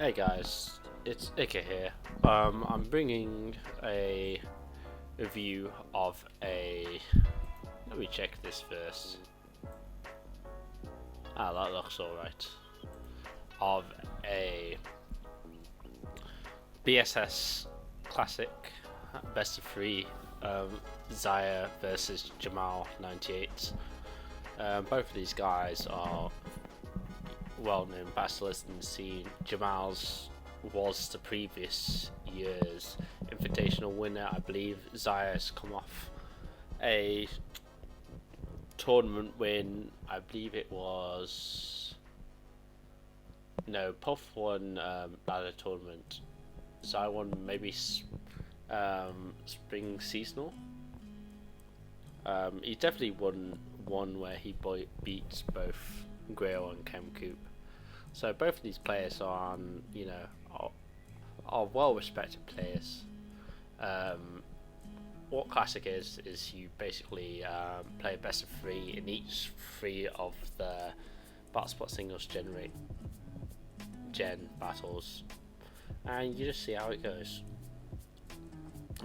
Hey guys, it's Ika here. I'm bringing a review of a. Let me check this first. That looks alright. Of a BSS Classic best of three, Zaaya versus Jmal 98. Both of these guys are well-known battlers in the scene. Jmal's was the previous year's Invitational winner, I believe. Zaaya's come off a tournament win. I believe it was Puff won at a tournament. Zaaya won maybe spring seasonal. He definitely won one where he beats both Grail and Chemcoop. So both of these players are are well-respected players. What Classic is you basically play a best of three in each three of the Battle Spot singles gen battles, and you just see how it goes.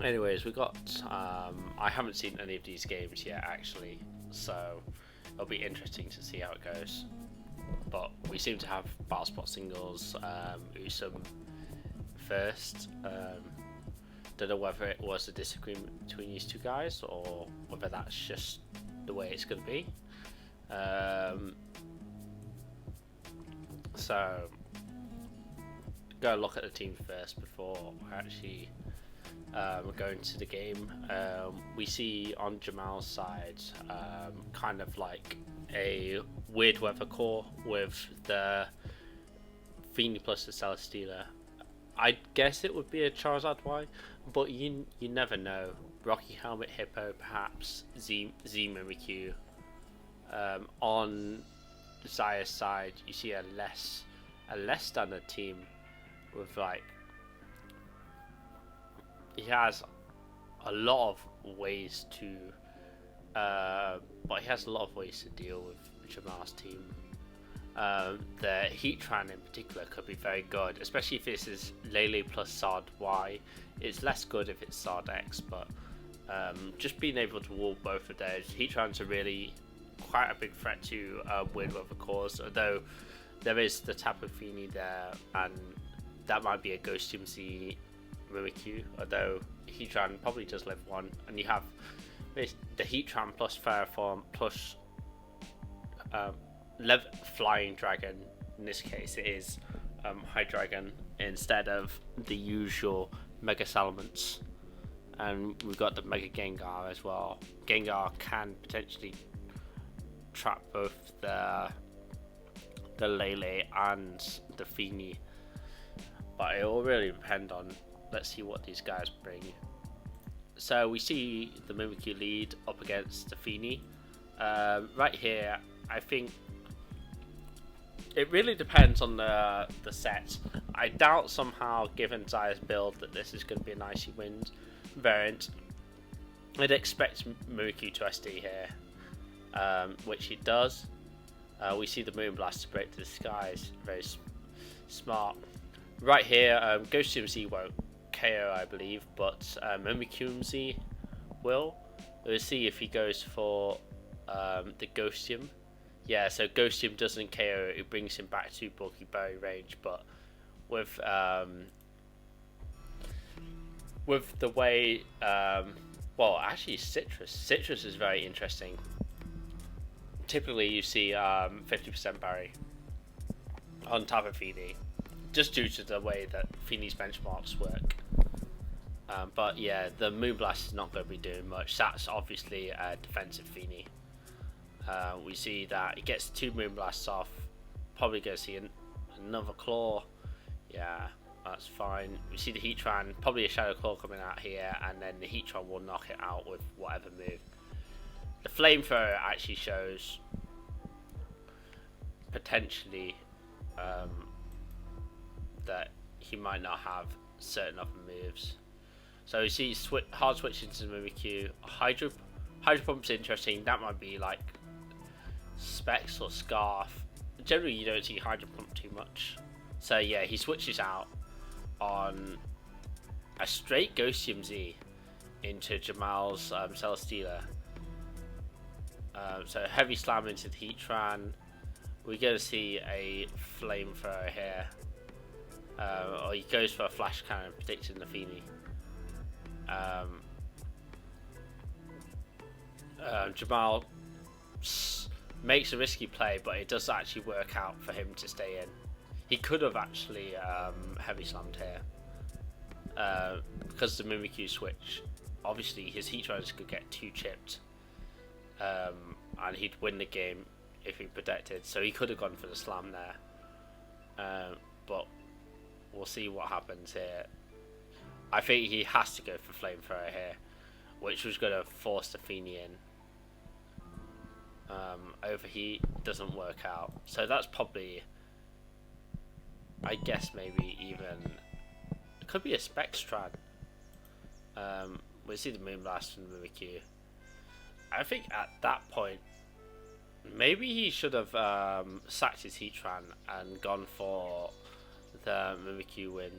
Anyways, we got I haven't seen any of these games yet actually, so it'll be interesting to see how it goes. But we seem to have Battle Spot singles Usum first. Don't know whether it was a disagreement between these two guys or whether that's just the way it's going to be. So go look at the team first before I actually go into the game. We see on Jmal's side kind of like a weird weather core with the Feeny plus the Celesteela. I guess it would be a Charizard Y, but you never know. Rocky Helmet Hippo, perhaps Z Mimikyu. On Zaaya's side, you see a less standard team with he has a lot of ways to deal with Jamal's team. The Heatran in particular could be very good, especially if this is Lele plus Sard Y. It's less good if it's Sard X, but just being able to wall both of those. Heatran's are really quite a big threat to Weird Weather Cores, although there is the Tapu Fini there, and that might be a Ghostium Z Mimikyu, although Heatran probably does live one, and you have the Heatran plus Ferroform plus Flying Dragon. In this case, it is Hydreigon instead of the usual Mega Salamence, and we've got the Mega Gengar as well. Gengar can potentially trap both the Lele and the Fini, but it will really depend on. Let's see what these guys bring. So we see the Mimikyu lead up against the Fini. Right here, I think it really depends on the set. I doubt somehow, given Zaaya's build, that this is going to be an Icy Wind variant. I'd expect Mimikyu to SD here, which he does. We see the Moonblast break to the skies. Very smart. Right here, Ghostium Z won't KO, I believe, but Mimikyu Z will. We'll see if he goes for the Ghostium. Yeah, so Ghostium doesn't KO, it brings him back to Bulky Berry range, but with the way, well, actually Citrus is very interesting. Typically you see 50% Berry on Tapu Fini, just due to the way that Fini's benchmarks work. But yeah, the Moonblast is not going to be doing much. That's obviously a defensive Fini. We see that it gets 2 Moonblasts off. Probably going to see another Claw. Yeah, that's fine. We see the Heatran, probably a Shadow Claw coming out here, and then the Heatran will knock it out with whatever move. The Flamethrower actually shows potentially that he might not have certain other moves. So you see hard switching to Mimikyu. Hydro Pump's interesting. That might be like Specs or Scarf. Generally you don't see Hydro Pump too much. So yeah, he switches out on a straight Ghost Z into Jmal's Celesteela. So heavy slam into the Heatran. We're going to see a flamethrower here. Or he goes for a flash cannon, predicting the Feeny. Jmal makes a risky play, but it does actually work out for him to stay in. He could have actually heavy slammed here. Because the Mimikyu switch, obviously his Heatrans could get 2 chipped. And he'd win the game if he protected. So he could have gone for the slam there. But we'll see what happens here. I think he has to go for flamethrower here, which was going to force the Feeny in. Overheat doesn't work out, so that's probably, I guess, maybe even it could be a Spectran. We see the Moonblast from Mimikyu. I think at that point, maybe he should have sacked his Heatran and gone for the Mimikyu win.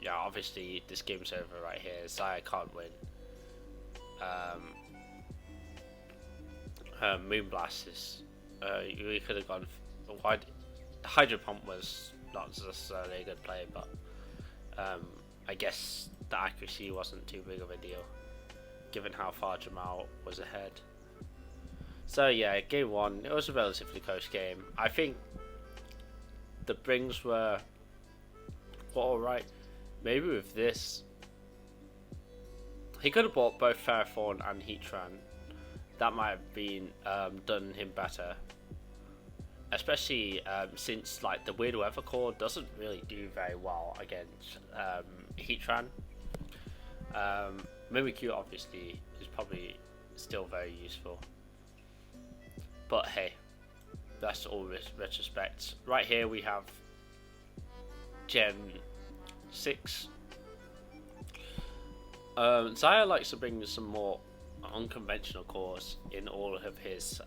Yeah, obviously this game's over right here. Zaaya can't win. Moonblast is. We could have gone. Wide. Hydro Pump was not necessarily a good play, but I guess the accuracy wasn't too big of a deal, given how far Jmal was ahead. So yeah, game 1, it was a relatively close game. I think the brings were alright. Maybe with this, he could have bought both Ferrothorn and Heatran. That might have been done him better. Especially since like the Weird Weather Core doesn't really do very well against Heatran. Mimikyu obviously is probably still very useful. But hey, that's all retrospect. Right here we have Gen 6. Zaaya likes to bring some more unconventional cores in all of his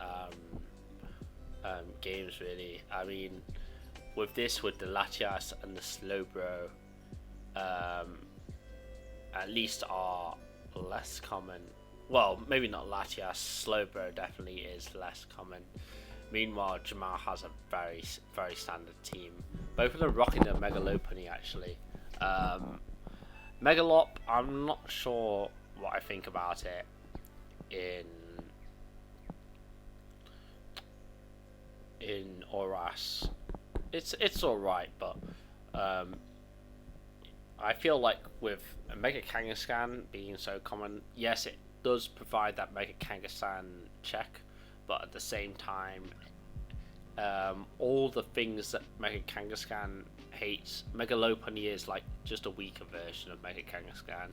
games, really. I mean, with this, with the Latias and the Slowbro, at least are less common. Well, maybe not Latias. Slowbro definitely is less common. Meanwhile, Jmal has a very, very standard team. Both of them rocking the Megalopony, actually. Megalop, I'm not sure what I think about it in Oras. It's alright, but I feel like with a Mega Kangaskhan being so common, yes, it does provide that Mega Kangaskhan check, but at the same time, all the things that Mega Kangaskhan hates, Megalopony is like just a weaker version of Mega Kangaskhan.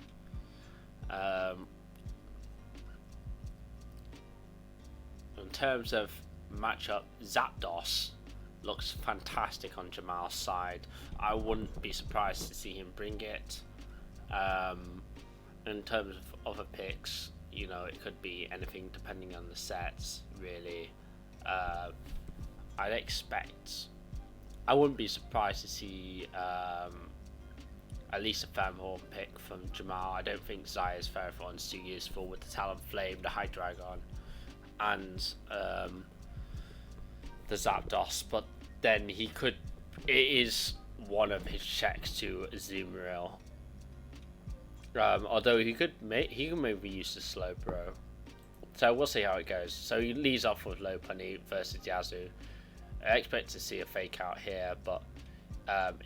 In terms of matchup, Zapdos looks fantastic on Jmal's side. I wouldn't be surprised to see him bring it. In terms of other picks, you know, it could be anything depending on the sets, really. I'd expect, I wouldn't be surprised to see at least a Ferrothorn pick from Jmal. I don't think Zaaya's Ferrothorn's too useful with the Talonflame, the Hydreigon, and the Zapdos, but then he could, it is one of his checks to Azumarill. Although he can maybe use the Slowbro. So we'll see how it goes. So he leads off with Lopunny versus Yazoo. I expect to see a fake out here, but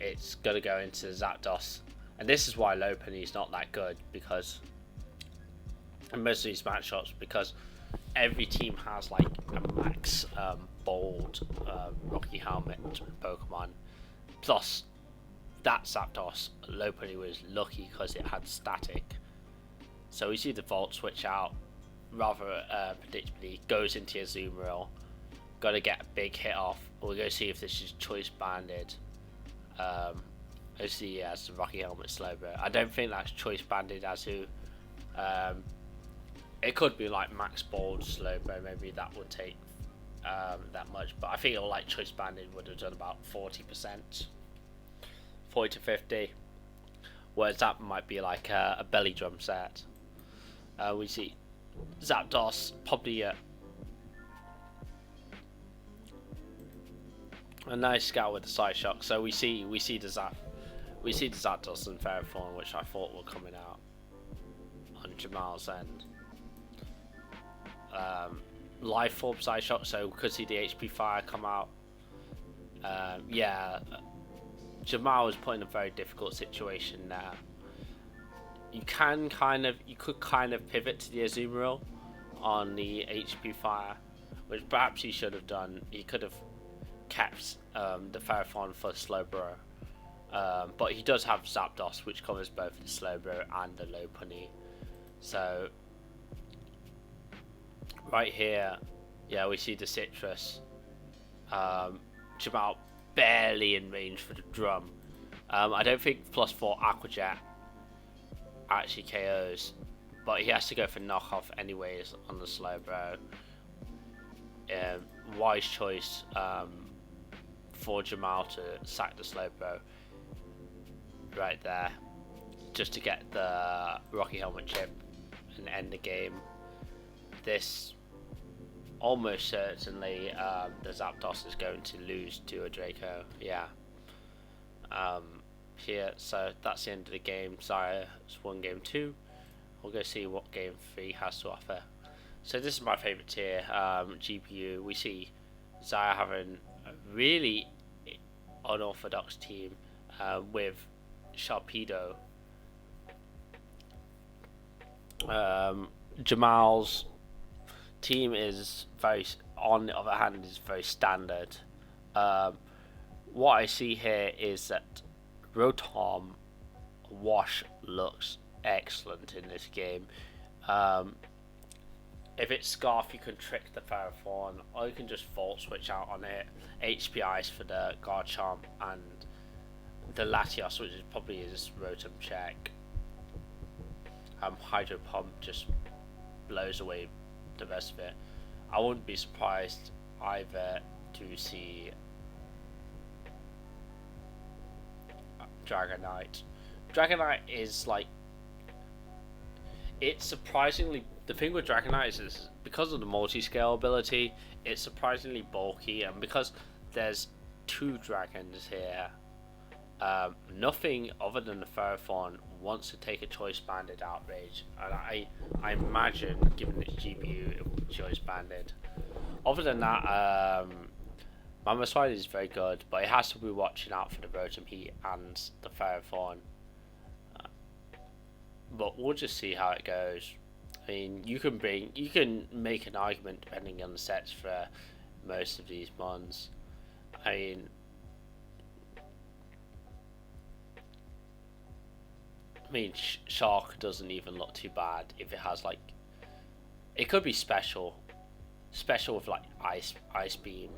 it's going to go into Zapdos. And this is why Lopunny is not that good, because in most of these matchups, because every team has like a max bold Rocky Helmet Pokemon. Plus, that Zapdos, Lopunny was lucky because it had static. So we see the Volt switch out rather predictably, goes into Azumarill. Got to get a big hit off. We'll go see if this is choice banded. Let's see, yeah, it's the Rocky Helmet Slowbro. I don't think that's choice banded Azu. It could be like max bold Slowbro, maybe that would take that much, but I feel like choice banded would have done about 40%. 40 to 50, whereas that might be like a belly drum set. We see Zapdos probably a nice scout with the side shock. So we see the Zapdos and Ferrothorn, which I thought were coming out on Jmal's end. Life form side shock, so we could see the HP fire come out. Yeah, Jmal was put in a very difficult situation there. You could kind of pivot to the Azumarill on the HP fire, which perhaps he should have done. He could have kept the Ferrothorn for Slowbro, but he does have Zapdos, which covers both the Slowbro and the Lopunny. So right here, yeah, we see the Citrus. Jmal barely in range for the drum. I don't think +4 Aqua Jet actually KOs, but he has to go for knockoff anyways on the Slowbro. Wise choice for Jmal to sack the Slowbro right there, just to get the Rocky Helmet chip and end the game. This almost certainly the Zapdos is going to lose to a Draco. Yeah. Here, so that's the end of the game. Zaaya has won game 2. We'll go see what game 3 has to offer. So this is my favourite tier, GPU. We see Zaaya having a really unorthodox team with Sharpedo. Jmal's team is on the other hand, is very standard. What I see here is that Rotom Wash looks excellent in this game. If it's Scarf, you can trick the Ferrothorn, or you can just Volt Switch out on it. HP Ice for the Garchomp, and the Latios, which is probably his Rotom check. Hydro Pump just blows away the rest of it. I wouldn't be surprised either to see Dragonite. Dragonite is like, it's surprisingly, the thing with Dragonite is because of the multi-scale ability, it's surprisingly bulky, and because there's 2 dragons here, nothing other than the Ferrothorn wants to take a Choice Banded Outrage, and I imagine, given its GPU, it will be Choice Banded. Other than that, Mamoswine is very good, but it has to be watching out for the Rotom Heat and the Ferrothorn. But we'll just see how it goes. I mean, you can make an argument depending on the sets for most of these mons. I mean, Shark doesn't even look too bad if it has like, it could be special with like ice beam.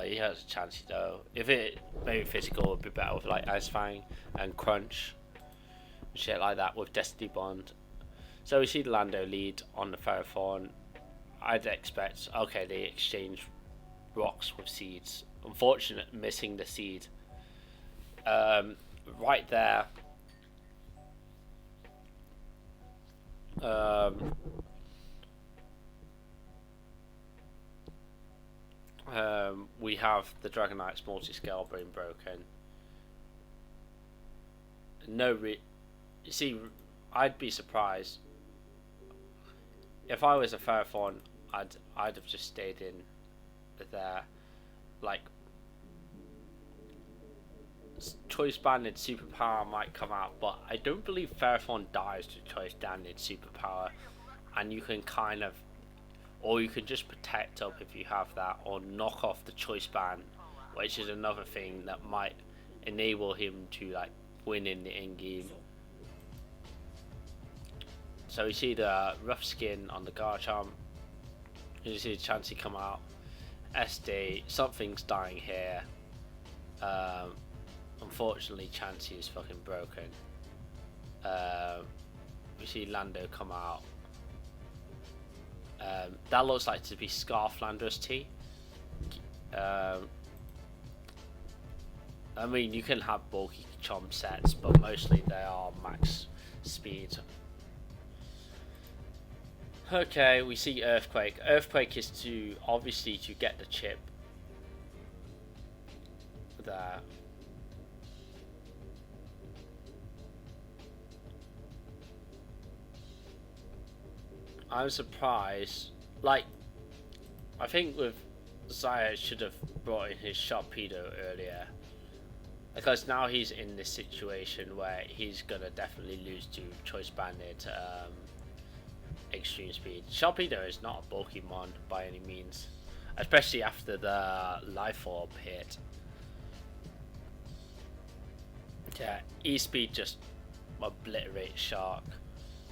He has a chance though. If it maybe physical would be better with like Ice Fang and Crunch, shit like that with Destiny Bond. So we see the Lando lead on the Ferrothorn. I'd expect, okay, they exchange rocks with seeds. Unfortunate missing the seed. Right there. We have the Dragonite's multi-scale brain broken. You see, I'd be surprised if I was a Ferrothorn. I'd have just stayed in there. Like, Choice Banded Superpower might come out, but I don't believe Ferrothorn dies to Choice Banded Superpower, and you can kind of, or you can just protect up if you have that, or knock off the Choice Band, which is another thing that might enable him to like win in the end game. So we see the rough skin on the Garchomp. You see the Chansey come out. SD, something's dying here. Unfortunately, Chansey is fucking broken. We see Lando come out. That looks like to be Scarf Landorus T. I mean, you can have bulky chomp sets, but mostly they are max speed. Okay, we see Earthquake. Earthquake is to obviously to get the chip there. I'm surprised. Like, I think with Zaaya should have brought in his Sharpedo earlier, because now he's in this situation where he's gonna definitely lose to Choice Banded Extreme Speed. Sharpedo is not a bulky mon by any means, especially after the Life Orb hit. Yeah, E-Speed just obliterates Shark,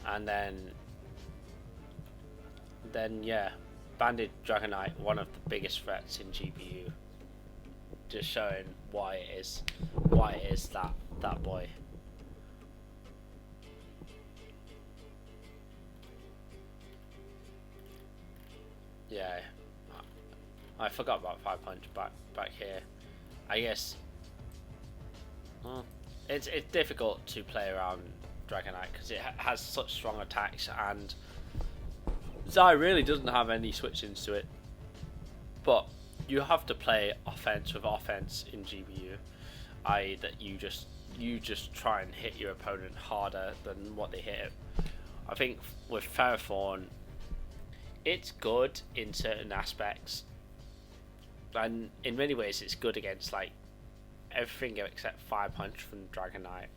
and then yeah, Banded Dragonite, one of the biggest threats in GBU. Just showing why it is that boy. Yeah, I forgot about 500 back here. I guess it's difficult to play around Dragonite because it has such strong attacks, and Zai really doesn't have any switch-ins to it. But you have to play offense with offense in GBU, i.e. that you just try and hit your opponent harder than what they hit. I think with Ferrothorn, it's good in certain aspects, and in many ways it's good against like everything except 500 from Dragonite.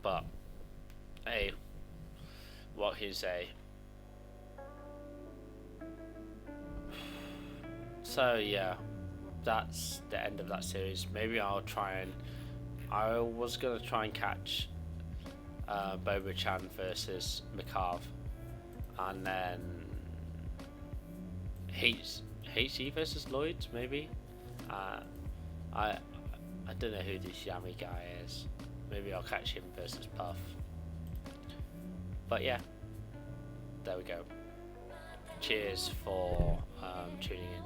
But hey, what can you say? So yeah, that's the end of that series. Maybe I'll try and I was gonna try and catch Boba-chan versus Mikhav, and then HE versus Lloyd maybe. I don't know who this Yami guy is. Maybe I'll catch him versus Puff. But yeah, there we go. Cheers for tuning in.